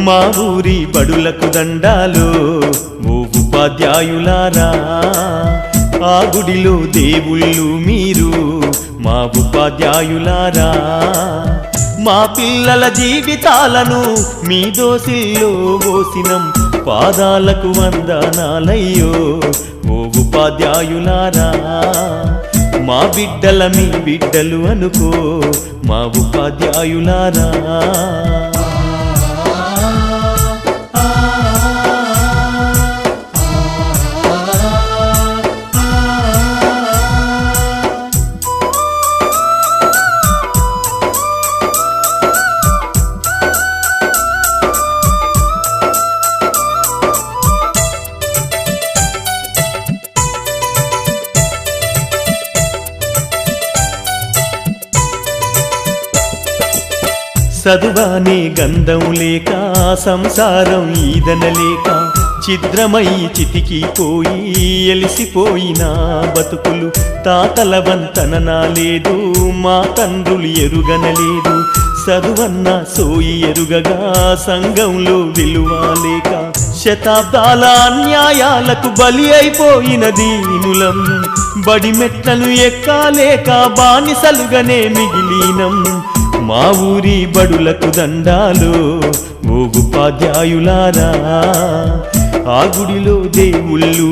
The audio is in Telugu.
మా ఊరి బడులకు దండాలు ఓ ఉపాధ్యాయులారా, ఆ గుడిలో దేవుళ్ళు మీరు మా ఉపాధ్యాయులారా. మా పిల్లల జీవితాలను మీ దోసిల్లో పోసినం, పాదాలకు వందనాలయ్యో ఓ ఉపాధ్యాయులారా. మా బిడ్డల మీ బిడ్డలు అనుకో మా ఉపాధ్యాయులారా. చదువానే గంధం లేక సంసారం ఈదనలేక ఛిద్రమై చితికిపోయి ఎలిసిపోయిన బతుకులు తాతల వంతన లేదు, మా తండ్రులు ఎరుగనలేదు. చదువన్న సోయి ఎరుగగా సంఘంలో విలువలేక శతాబ్దాల అన్యాయాలకు బలి అయిపోయిన దీనులం. బడి మెట్లను ఎక్కాలేక బానిసలుగానే మిగిలినం. మా ఊరి బడులకు దండాలు ఓ ఉపాధ్యాయులారా, ఆ గుడిలో దేవుళ్ళు